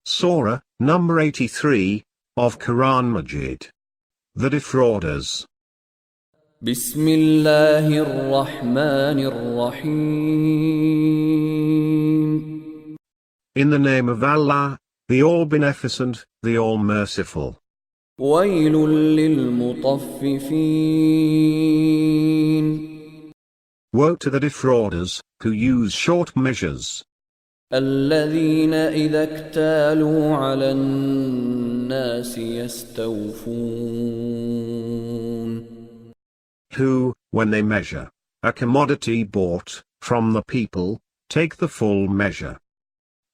Surah, number 83, of Quran Majeed. The Defrauders. Bismillahir Rahmanir Rahim. In the name of Allah, the All-Beneficent, the All-Merciful. Waylun lil Mutaffifin. Woe to the defrauders, who use short measures. الذين إذا اكتالوا على الناس يستوفون. Who, when they measure a commodity bought from the people, take the full measure.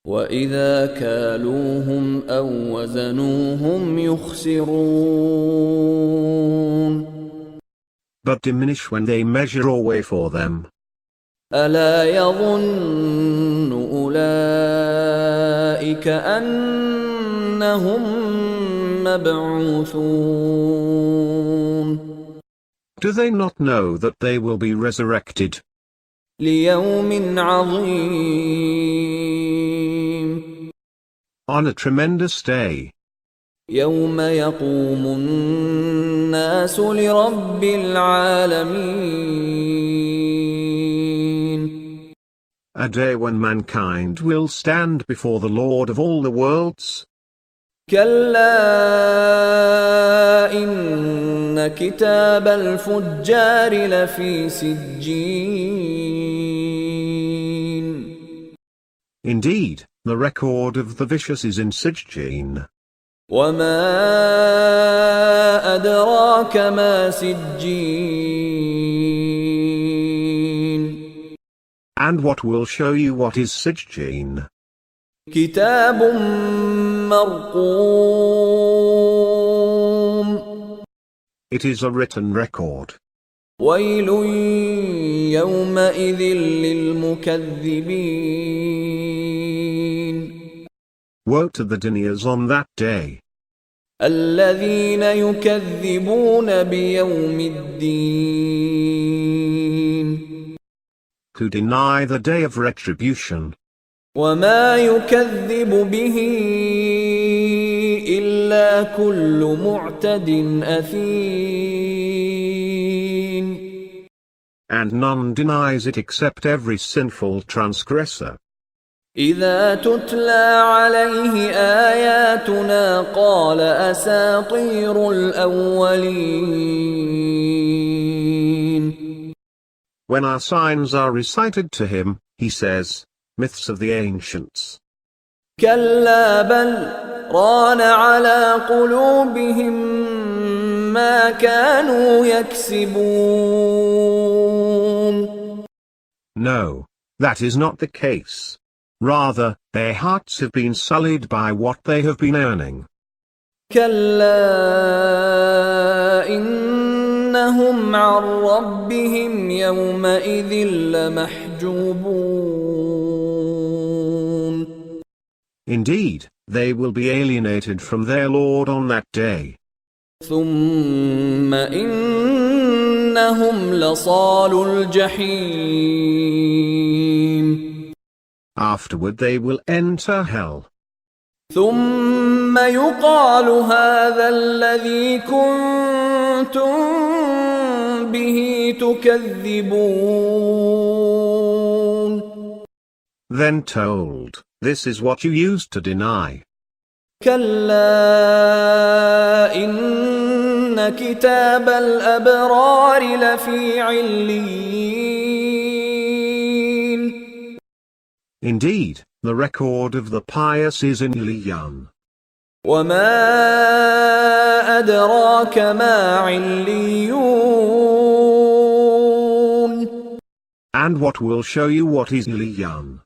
وإذا كالوهم أو وزنوهم يخسرون. But diminish when they measure or weigh for them. ألا يظن أولئك أنهم مبعوثون. Do they not know that they will be resurrected? ليوم عظيم. On a tremendous day. يوم يقوم الناس لرب العالمين. A day when mankind will stand before the Lord of all the worlds. كلا إن كتاب الفجار لفي سجين. Indeed, the record of the vicious is in Sijjin. وما أدراك ما سجين. And what will show you what is Sijjin? كتاب مرقوم. It is a written record. ويل يومئذ للمكذبين. Woe to the deniers on that day. الذين يكذبون بيوم الدين. Who deny the day of retribution. وما يكذب به إلا كل معتد أثيم. And none denies it except every sinful transgressor. إذا تتلى عليه آياتنا قال أساطير الأولين. When our signs are recited to him, he says, myths of the ancients. كلا بل ران على قلوبهم ما كانوا يكسبون. No, that is not the case. Rather, their hearts have been sullied by what they have been earning. كلا إنهم عن ربهم يومئذ لمحجوبون. Indeed, they will be alienated from their Lord on that day. ثم إنهم لصالو الجحيم. Afterward they will enter hell. ثم يقال هذا الذي كنتم به تكذبون. Then told, this is what you used to deny. كلا إن كتاب الأبرار لفي عليين. Indeed, the record of the pious is in Liyan. وما أدراك ما عليون. And what will show you what is Liyan?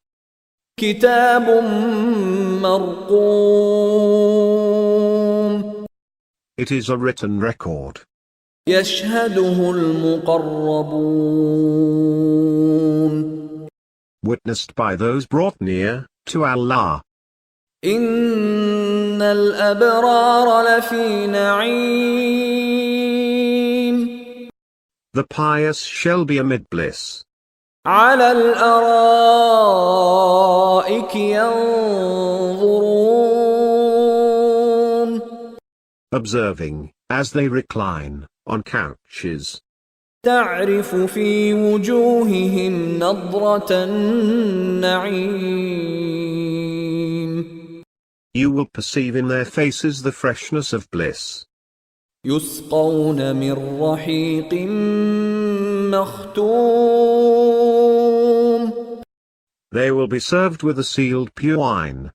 كتاب مرقوم. It is a written record. يشهده المقربون. Witnessed by those brought near to Allah. إن الأبرار لفي نعيم. The pious shall be amid bliss. على الأرائك ينظرون. observing, as they recline, on couches. تعرف في وجوههم نضرة النعيم You will perceive in their faces the freshness of bliss. يسقون من رحيق مختوم They will be served with a sealed pure wine.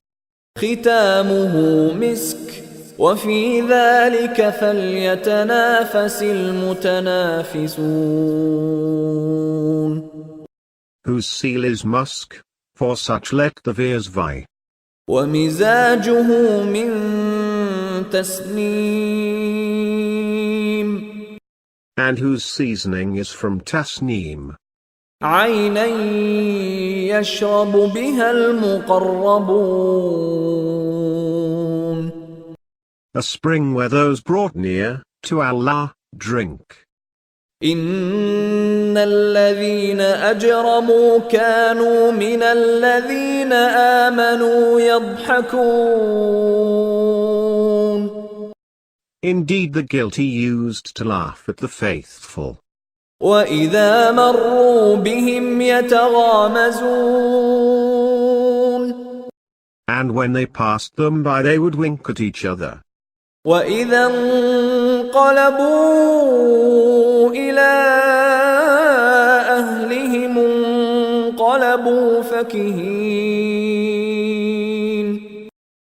ختامه مسك وفي ذلك فليتنافس المتنافسون Whose seal is musk, for such let the viers vie. ومزاجه من تسنيم And whose seasoning is from tasneem. عينا يشرب بها المقربون A spring where those brought near to Allah drink. إن الذين أجرموا كانوا من الذين آمنوا يضحكون Indeed, the guilty used to laugh at the faithful. وإذا مروا بهم يتغامزون And when they passed them by, they would wink at each other. وإذا انقلبوا إلى أهلهم انقلبوا فكهين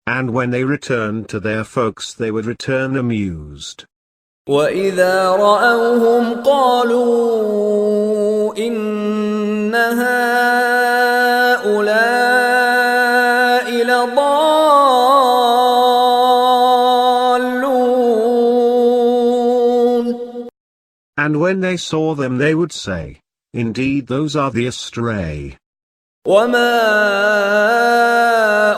And when they returned to their folks, they would return amused. وإذا رأوهم قالوا إن هؤلاء لضالون And when they saw them, they would say, indeed, those are the astray. وما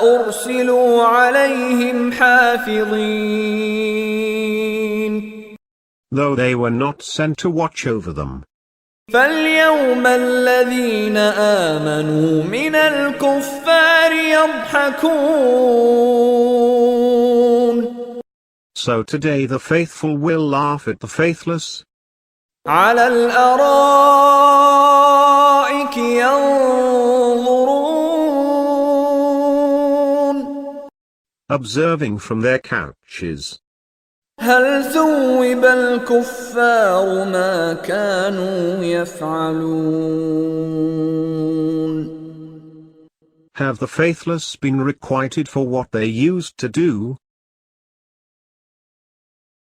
أرسلوا عليهم حافظين Though they were not sent to watch over them. فاليوم الذين آمنوا من الكفار يضحكون So today the faithful will laugh at the faithless. على الأرائك ينظرون Observing from their couches. هل ثوب الكفار ما كانوا يفعلون Have the faithless been requited for what they used to do?